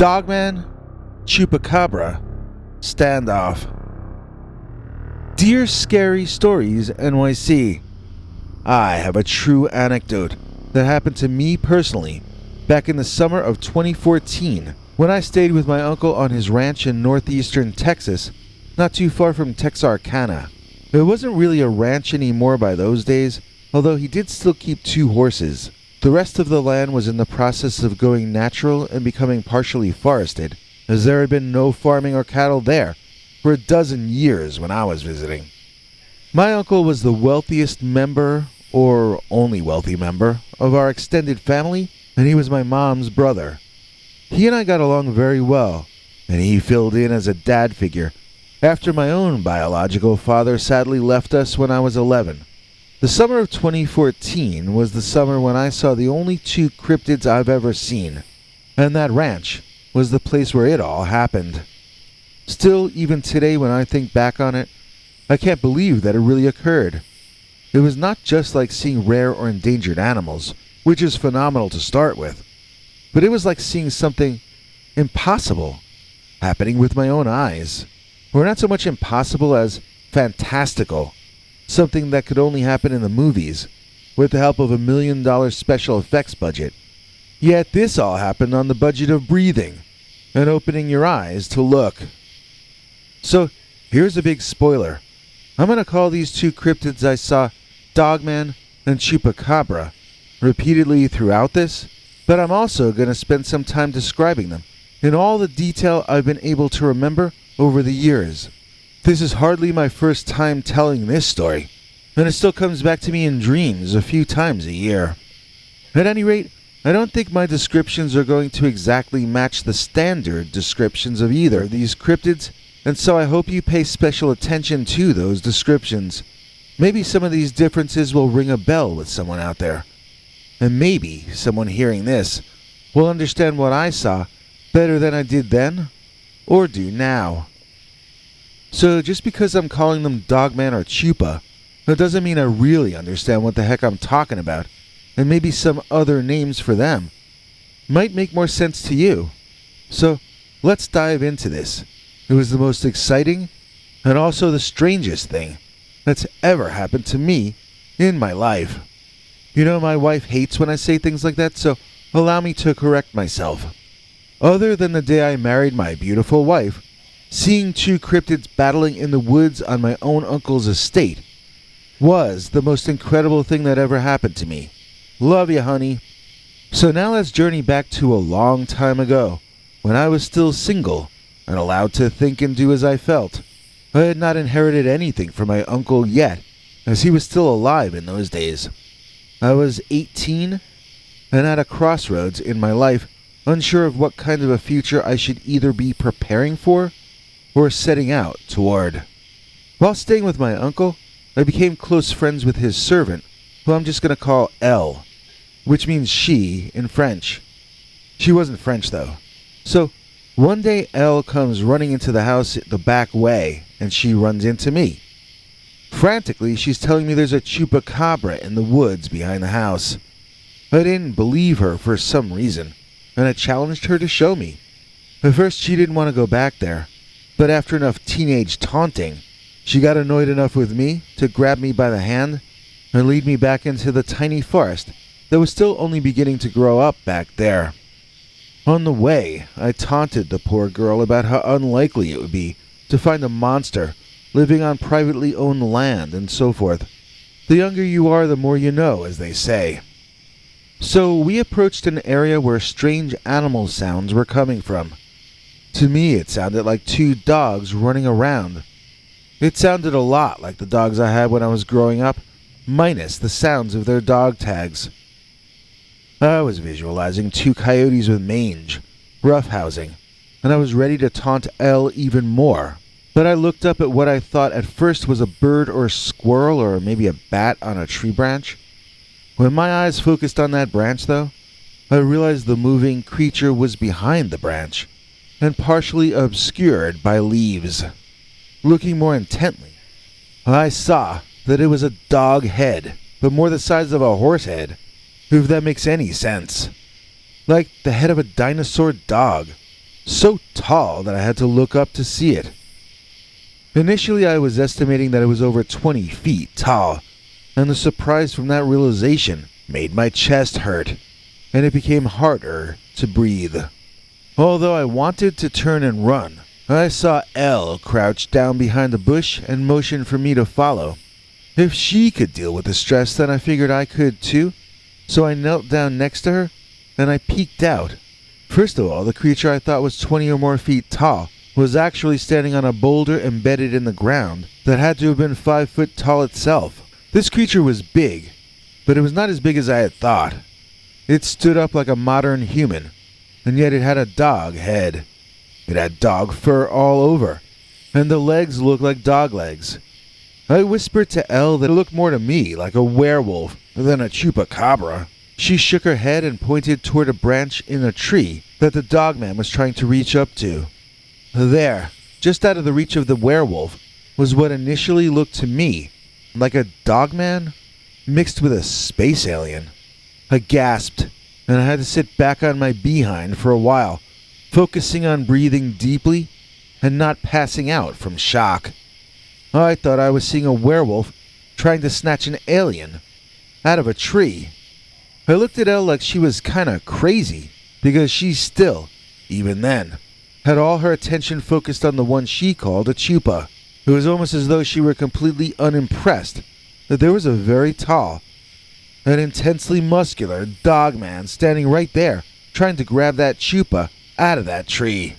Dogman, Chupacabra, standoff. Dear Scary Stories NYC, I have a true anecdote that happened to me personally back in the summer of 2014 when I stayed with my uncle on his ranch in northeastern Texas, not too far from Texarkana. It wasn't really a ranch anymore by those days, although he did still keep 2 horses. The rest of the land was in the process of going natural and becoming partially forested, as there had been no farming or cattle there for 12 years when I was visiting. My uncle was the wealthiest member, or only wealthy member, of our extended family, and he was my mom's brother. He and I got along very well, and he filled in as a dad figure after my own biological father sadly left us when I was 11. The summer of 2014 was the summer when I saw the only 2 cryptids I've ever seen, and that ranch was the place where it all happened. Still, even today when I think back on it, I can't believe that it really occurred. It was not just like seeing rare or endangered animals, which is phenomenal to start with, but it was like seeing something impossible happening with my own eyes. Or not so much impossible as fantastical. Something that could only happen in the movies, with the help of $1 million special effects budget. Yet this all happened on the budget of breathing, and opening your eyes to look. So, here's a big spoiler. I'm going to call these 2 cryptids I saw Dogman and Chupacabra repeatedly throughout this, but I'm also going to spend some time describing them in all the detail I've been able to remember over the years. This is hardly my first time telling this story, and it still comes back to me in dreams a few times a year. At any rate, I don't think my descriptions are going to exactly match the standard descriptions of either of these cryptids, and so I hope you pay special attention to those descriptions. Maybe some of these differences will ring a bell with someone out there. And maybe someone hearing this will understand what I saw better than I did then, or do now. So just because I'm calling them Dogman or Chupa, that doesn't mean I really understand what the heck I'm talking about, and maybe some other names for them might make more sense to you. So let's dive into this. It was the most exciting and also the strangest thing that's ever happened to me in my life. You know, my wife hates when I say things like that, so allow me to correct myself. Other than the day I married my beautiful wife, seeing 2 cryptids battling in the woods on my own uncle's estate was the most incredible thing that ever happened to me. Love you, honey. So now let's journey back to a long time ago, when I was still single and allowed to think and do as I felt. I had not inherited anything from my uncle yet, as he was still alive in those days. I was 18 and at a crossroads in my life, unsure of what kind of a future I should either be preparing for or setting out toward. While staying with my uncle, I became close friends with his servant, who I'm just going to call Elle, which means she in French. She wasn't French though. So one day Elle comes running into the house the back way, and she runs into me. Frantically, she's telling me there's a Chupacabra in the woods behind the house. I didn't believe her for some reason, and I challenged her to show me. At first she didn't want to go back there, but after enough teenage taunting, she got annoyed enough with me to grab me by the hand and lead me back into the tiny forest that was still only beginning to grow up back there. On the way, I taunted the poor girl about how unlikely it would be to find a monster living on privately owned land and so forth. The younger you are, the more you know, as they say. So we approached an area where strange animal sounds were coming from. To me, it sounded like 2 dogs running around. It sounded a lot like the dogs I had when I was growing up, minus the sounds of their dog tags. I was visualizing 2 coyotes with mange, roughhousing, and I was ready to taunt Elle even more. But I looked up at what I thought at first was a bird or a squirrel or maybe a bat on a tree branch. When my eyes focused on that branch, though, I realized the moving creature was behind the branch and partially obscured by leaves. Looking more intently, I saw that it was a dog head, but more the size of a horse head, if that makes any sense. Like the head of a dinosaur dog, so tall that I had to look up to see it. Initially, I was estimating that it was over 20 feet tall, and the surprise from that realization made my chest hurt, and it became harder to breathe. Although I wanted to turn and run, I saw Elle crouch down behind a bush and motion for me to follow. If she could deal with the stress, then I figured I could too, so I knelt down next to her, and I peeked out. First of all, the creature I thought was 20 or more feet tall was actually standing on a boulder embedded in the ground that had to have been 5 foot tall itself. This creature was big, but it was not as big as I had thought. It stood up like a modern human, and yet it had a dog head. It had dog fur all over, and the legs looked like dog legs. I whispered to Elle that it looked more to me like a werewolf than a chupacabra. She shook her head and pointed toward a branch in a tree that the dogman was trying to reach up to. There, just out of the reach of the werewolf, was what initially looked to me like a dogman mixed with a space alien. I gasped, and I had to sit back on my behind for a while, focusing on breathing deeply and not passing out from shock. I thought I was seeing a werewolf trying to snatch an alien out of a tree. I looked at Elle like she was kinda crazy, because she still, even then, had all her attention focused on the one she called a chupa. It was almost as though she were completely unimpressed that there was a very tall and intensely muscular dogman standing right there, trying to grab that chupa out of that tree.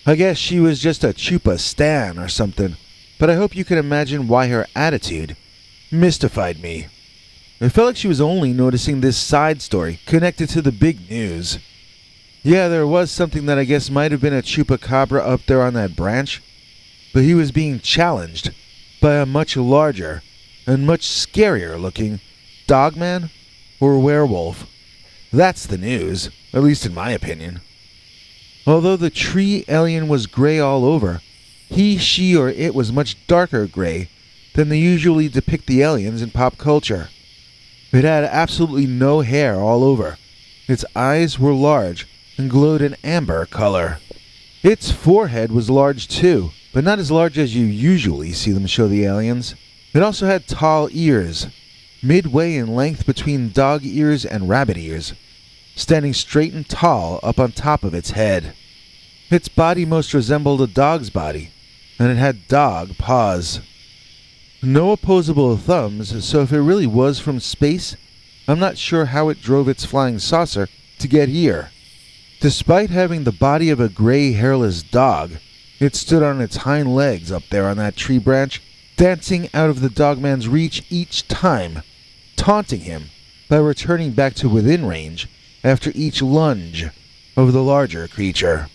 I guess she was just a chupa stan or something, but I hope you can imagine why her attitude mystified me. It felt like she was only noticing this side story connected to the big news. Yeah, there was something that I guess might have been a chupacabra up there on that branch, but he was being challenged by a much larger and much scarier looking dogman or werewolf. That's the news, at least in my opinion. Although the tree alien was gray all over, he, she, or it was much darker gray than they usually depict the aliens in pop culture. It had absolutely no hair all over. Its eyes were large and glowed an amber color. Its forehead was large too, but not as large as you usually see them show the aliens. It also had tall ears, midway in length between dog ears and rabbit ears, standing straight and tall up on top of its head. Its body most resembled a dog's body, and it had dog paws. No opposable thumbs, so if it really was from space, I'm not sure how it drove its flying saucer to get here. Despite having the body of a gray hairless dog, it stood on its hind legs up there on that tree branch, dancing out of the dogman's reach each time, taunting him by returning back to within range after each lunge of the larger creature.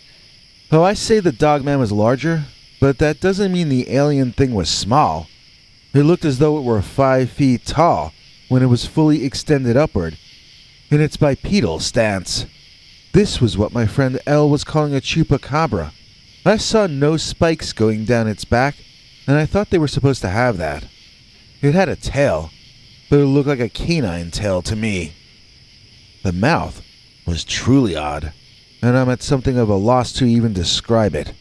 Oh, I say the dogman was larger, but that doesn't mean the alien thing was small. It looked as though it were 5 feet tall when it was fully extended upward in its bipedal stance. This was what my friend Elle was calling a chupacabra. I saw no spikes going down its back, and I thought they were supposed to have that. It had a tail, but it looked like a canine tail to me. The mouth was truly odd, and I'm at something of a loss to even describe it.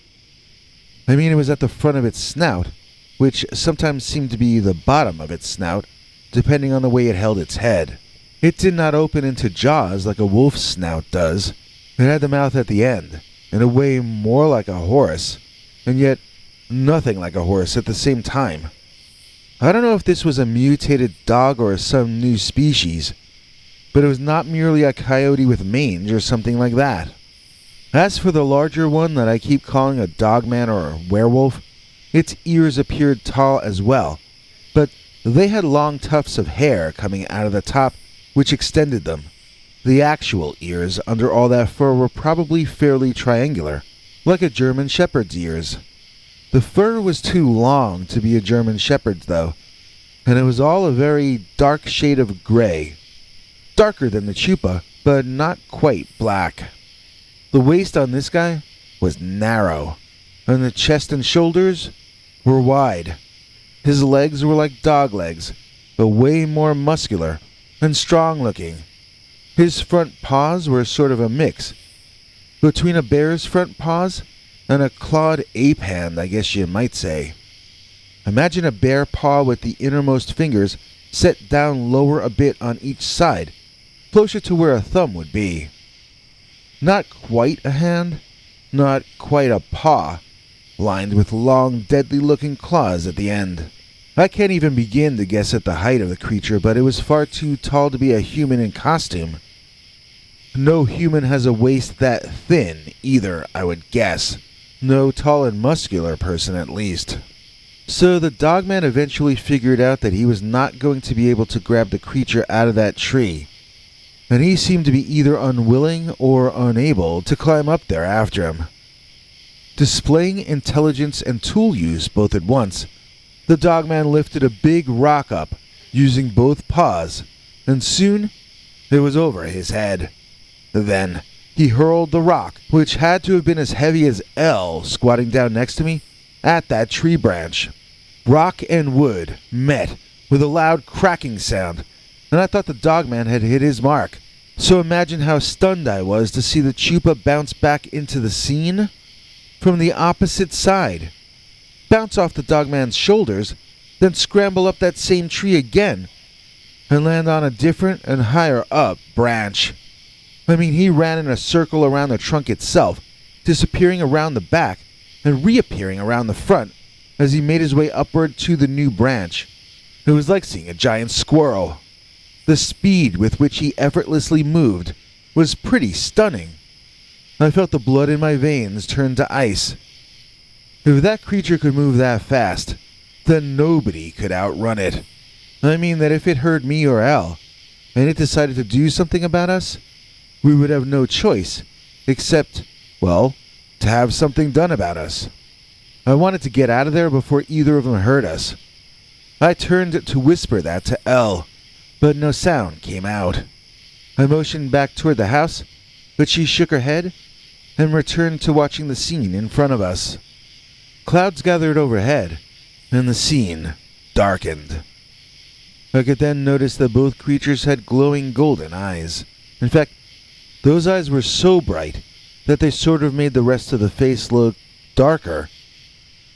I mean, it was at the front of its snout, which sometimes seemed to be the bottom of its snout, depending on the way it held its head. It did not open into jaws like a wolf's snout does. It had the mouth at the end, in a way more like a horse, and yet nothing like a horse at the same time. I don't know if this was a mutated dog or some new species, but it was not merely a coyote with mange or something like that. As for the larger one that I keep calling a dogman or a werewolf, its ears appeared tall as well, but they had long tufts of hair coming out of the top which extended them. The actual ears under all that fur were probably fairly triangular, like a German shepherd's ears. The fur was too long to be a German shepherd's though, and it was all a very dark shade of gray. Darker than the chupa, but not quite black. The waist on this guy was narrow, and the chest and shoulders were wide. His legs were like dog legs, but way more muscular and strong looking. His front paws were sort of a mix between a bear's front paws and a clawed ape hand, I guess you might say. Imagine a bear paw with the innermost fingers set down lower a bit on each side, closer to where a thumb would be. Not quite a hand, not quite a paw, lined with long, deadly-looking claws at the end. I can't even begin to guess at the height of the creature, but it was far too tall to be a human in costume. No human has a waist that thin, either, I would guess. No tall and muscular person, at least. So the Dogman eventually figured out that he was not going to be able to grab the creature out of that tree, and he seemed to be either unwilling or unable to climb up there after him. Displaying intelligence and tool use both at once, the Dogman lifted a big rock up, using both paws, and soon it was over his head. Then he hurled the rock, which had to have been as heavy as L squatting down next to me, at that tree branch. Rock and wood met with a loud cracking sound, and I thought the Dogman had hit his mark. So imagine how stunned I was to see the Chupa bounce back into the scene from the opposite side, bounce off the Dogman's shoulders, then scramble up that same tree again, and land on a different and higher up branch. I mean, he ran in a circle around the trunk itself, disappearing around the back and reappearing around the front as he made his way upward to the new branch. It was like seeing a giant squirrel. The speed with which he effortlessly moved was pretty stunning. I felt the blood in my veins turn to ice. If that creature could move that fast, then nobody could outrun it. I mean that if it heard me or Al, and it decided to do something about us, we would have no choice, except, well, to have something done about us. I wanted to get out of there before either of them heard us. I turned to whisper that to Elle, but no sound came out. I motioned back toward the house, but she shook her head and returned to watching the scene in front of us. Clouds gathered overhead, and the scene darkened. I could then notice that both creatures had glowing golden eyes. In fact, those eyes were so bright that they sort of made the rest of the face look darker.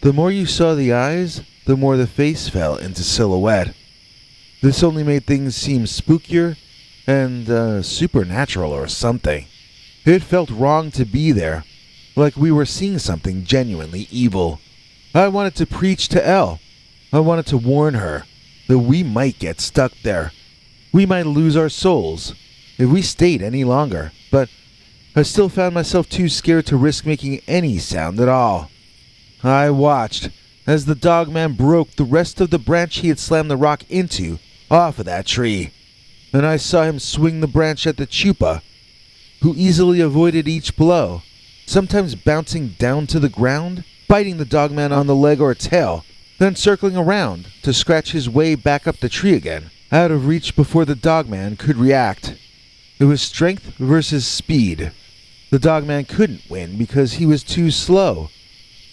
The more you saw the eyes, the more the face fell into silhouette. This only made things seem spookier and supernatural or something. It felt wrong to be there, like we were seeing something genuinely evil. I wanted to preach to Elle. I wanted to warn her that we might get stuck there. We might lose our souls if we stayed any longer, but I still found myself too scared to risk making any sound at all. I watched as the Dogman broke the rest of the branch he had slammed the rock into off of that tree, and I saw him swing the branch at the Chupa, who easily avoided each blow, sometimes bouncing down to the ground, biting the Dogman on the leg or tail, then circling around to scratch his way back up the tree again, out of reach before the Dogman could react. It was strength versus speed. The Dogman couldn't win because he was too slow.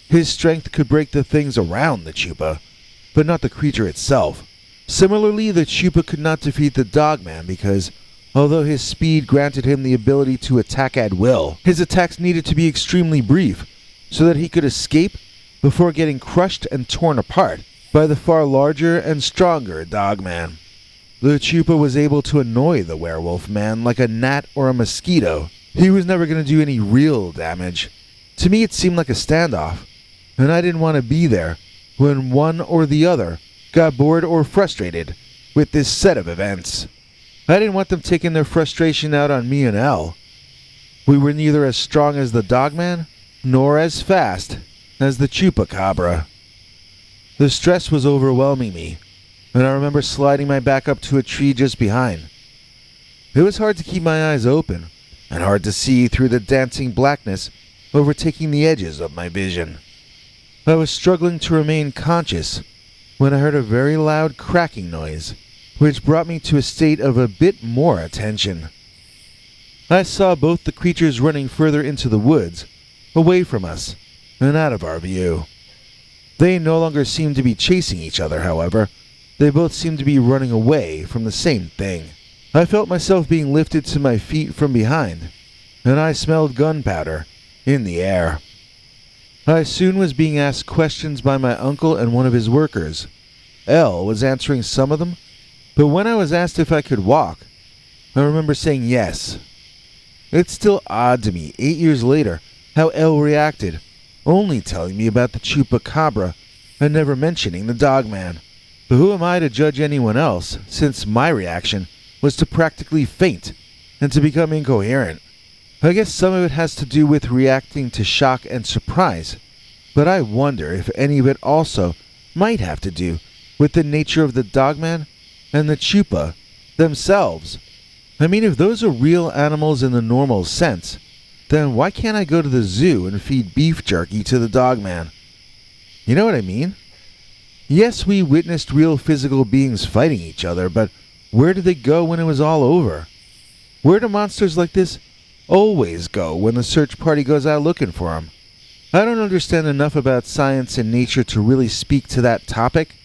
His strength could break the things around the Chupa, but not the creature itself. Similarly, the Chupa could not defeat the Dogman because, although his speed granted him the ability to attack at will, his attacks needed to be extremely brief so that he could escape before getting crushed and torn apart by the far larger and stronger Dogman. The Chupa was able to annoy the werewolf man like a gnat or a mosquito. He was never going to do any real damage. To me, it seemed like a standoff, and I didn't want to be there when one or the other got bored or frustrated with this set of events. I didn't want them taking their frustration out on me and Elle. We were neither as strong as the Dogman, nor as fast as the Chupacabra. The stress was overwhelming me, and I remember sliding my back up to a tree just behind. It was hard to keep my eyes open, and hard to see through the dancing blackness overtaking the edges of my vision. I was struggling to remain conscious when I heard a very loud cracking noise, which brought me to a state of a bit more attention. I saw both the creatures running further into the woods, away from us, and out of our view. They no longer seemed to be chasing each other, however. They both seemed to be running away from the same thing. I felt myself being lifted to my feet from behind, and I smelled gunpowder in the air. I soon was being asked questions by my uncle and one of his workers. Elle was answering some of them, but when I was asked if I could walk, I remember saying yes. It's still odd to me, 8 years later, how Elle reacted, only telling me about the Chupacabra and never mentioning the Dogman. But who am I to judge anyone else, since my reaction was to practically faint and to become incoherent? I guess some of it has to do with reacting to shock and surprise, but I wonder if any of it also might have to do with the nature of the Dogman and the Chupa themselves. I mean, if those are real animals in the normal sense, then why can't I go to the zoo and feed beef jerky to the Dogman? You know what I mean? Yes, we witnessed real physical beings fighting each other, but where did they go when it was all over? Where do monsters like this always go when the search party goes out looking for them? I don't understand enough about science and nature to really speak to that topic,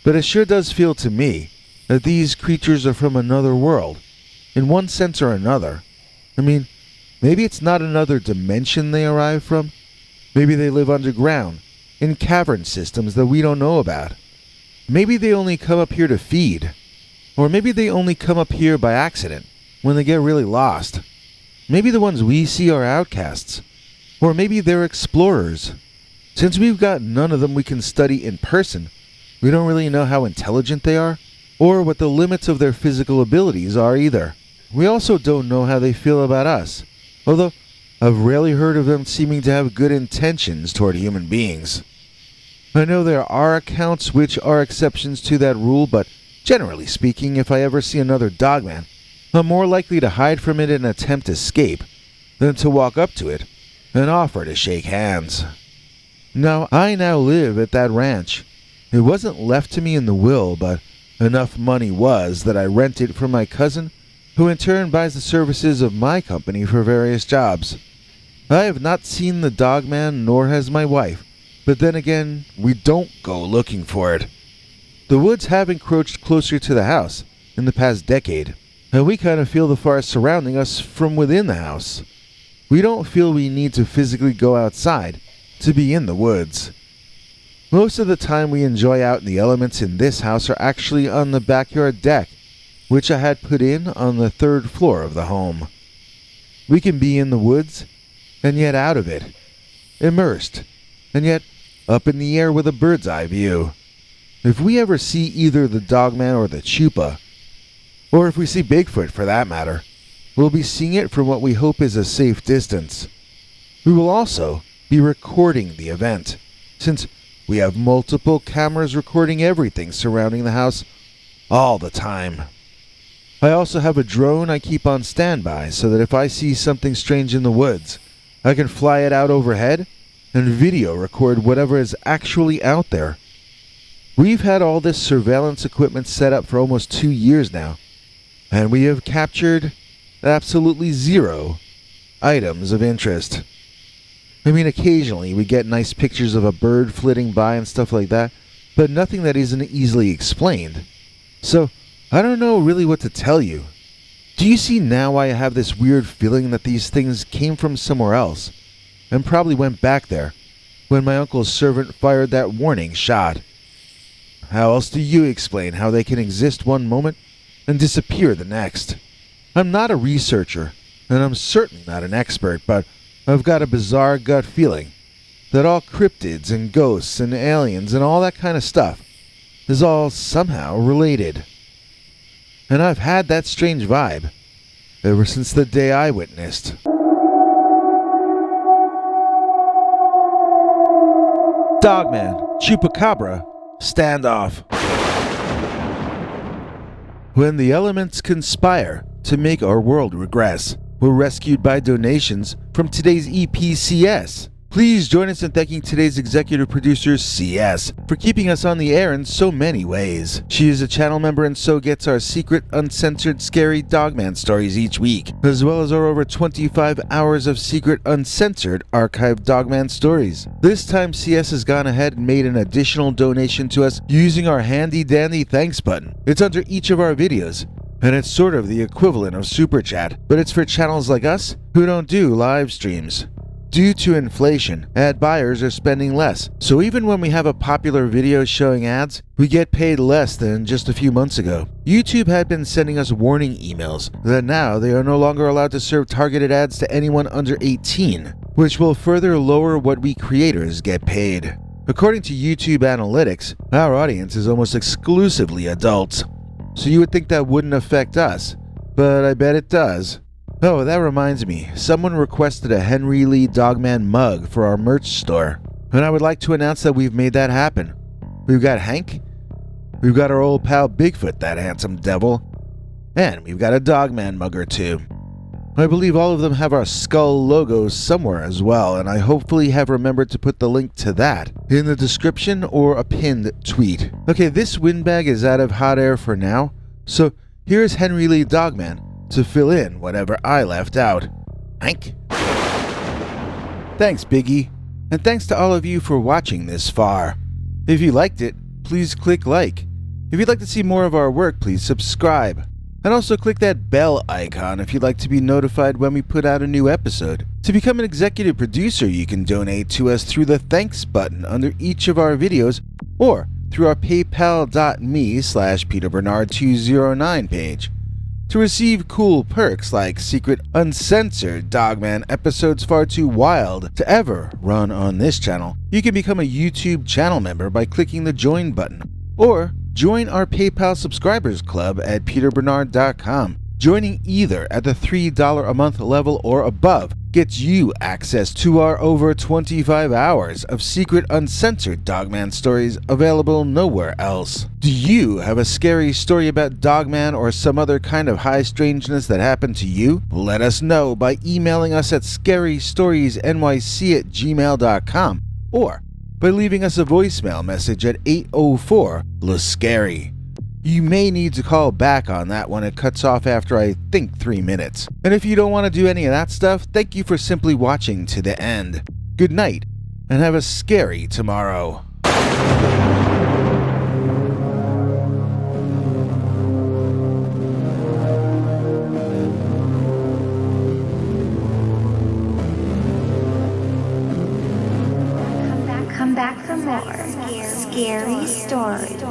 but it sure does feel to me that these creatures are from another world, in one sense or another. I mean, maybe it's not another dimension they arrive from. Maybe they live underground, in cavern systems that we don't know about. Maybe they only come up here to feed. Or maybe they only come up here by accident, when they get really lost. Maybe the ones we see are outcasts. Or maybe they're explorers. Since we've got none of them we can study in person, we don't really know how intelligent they are, or what the limits of their physical abilities are either. We also don't know how they feel about us, although I've rarely heard of them seeming to have good intentions toward human beings. I know there are accounts which are exceptions to that rule, but generally speaking, if I ever see another Dogman, I'm more likely to hide from it and attempt escape than to walk up to it and offer to shake hands. Now, I now live at that ranch. It wasn't left to me in the will, but enough money was that I rent it from my cousin, who in turn buys the services of my company for various jobs. I have not seen the Dogman, nor has my wife, but then again, we don't go looking for it. The woods have encroached closer to the house in the past decade, and we kind of feel the forest surrounding us from within the house. We don't feel we need to physically go outside to be in the woods. Most of the time we enjoy out in the elements in this house are actually on the backyard deck, which I had put in on the 3rd floor of the home. We can be in the woods, and yet out of it, immersed, and yet up in the air with a bird's eye view. If we ever see either the Dogman or the Chupa, or if we see Bigfoot for that matter, we'll be seeing it from what we hope is a safe distance. We will also be recording the event, since we have multiple cameras recording everything surrounding the house all the time. I also have a drone I keep on standby so that if I see something strange in the woods, I can fly it out overhead and video record whatever is actually out there. We've had all this surveillance equipment set up for almost 2 years now, and we have captured absolutely 0 items of interest. I mean, occasionally we get nice pictures of a bird flitting by and stuff like that, but nothing that isn't easily explained. So, I don't know really what to tell you. Do you see now why I have this weird feeling that these things came from somewhere else, and probably went back there, when my uncle's servant fired that warning shot? How else do you explain how they can exist one moment and disappear the next? I'm not a researcher, and I'm certainly not an expert, but I've got a bizarre gut feeling that all cryptids and ghosts and aliens and all that kind of stuff is all somehow related. And I've had that strange vibe ever since the day I witnessed. Dogman, Chupacabra, standoff. When the elements conspire to make our world regress, we're rescued by donations from today's EPCS. Please join us in thanking today's executive producer, CS, for keeping us on the air in so many ways. She is a channel member and so gets our secret, uncensored, scary Dogman stories each week, as well as our over 25 hours of secret, uncensored, archived Dogman stories. This time, CS has gone ahead and made an additional donation to us using our handy-dandy thanks button. It's under each of our videos, And it's sort of the equivalent of Super Chat, but it's for channels like us who don't do live streams. Due to inflation, ad buyers are spending less, so even when we have a popular video showing ads, we get paid less than just a few months ago. YouTube had been sending us warning emails that now they are no longer allowed to serve targeted ads to anyone under 18, which will further lower what we creators get paid. According to YouTube analytics, our audience is almost exclusively adults, so you would think that wouldn't affect us, but I bet it does. Oh, that reminds me, someone requested a Henrey Dogman mug for our merch store, and I would like to announce that we've made that happen. We've got Hank, we've got our old pal Bigfoot, that handsome devil, and we've got a Dogman mug or two. I believe all of them have our skull logo somewhere as well, and I hopefully have remembered to put the link to that in the description or a pinned tweet. Okay, this windbag is out of hot air for now, so here's Henrey Dogman to fill in whatever I left out. Hank? Thanks, Biggie. And thanks to all of you for watching this far. If you liked it, please click like. If you'd like to see more of our work, please subscribe. And also click that bell icon if you'd like to be notified when we put out a new episode. To become an executive producer, you can donate to us through the thanks button under each of our videos or through our paypal.me/PeterBernard209 page. To receive cool perks like secret uncensored Dogman episodes far too wild to ever run on this channel, you can become a YouTube channel member by clicking the join button, or join our PayPal subscribers club at peterbernard.com. Joining either at the $3 a month level or above gets you access to our over 25 hours of secret uncensored Dogman stories available nowhere else. Do you have a scary story about Dogman or some other kind of high strangeness that happened to you? Let us know by emailing us at scarystoriesnyc@gmail.com or by leaving us a voicemail message at 804-LA-SCARY. You may need to call back on that when it cuts off after I think 3 minutes. And if you don't want to do any of that stuff, thank you for simply watching to the end. Good night, and have a scary tomorrow. Come back for more scary stories.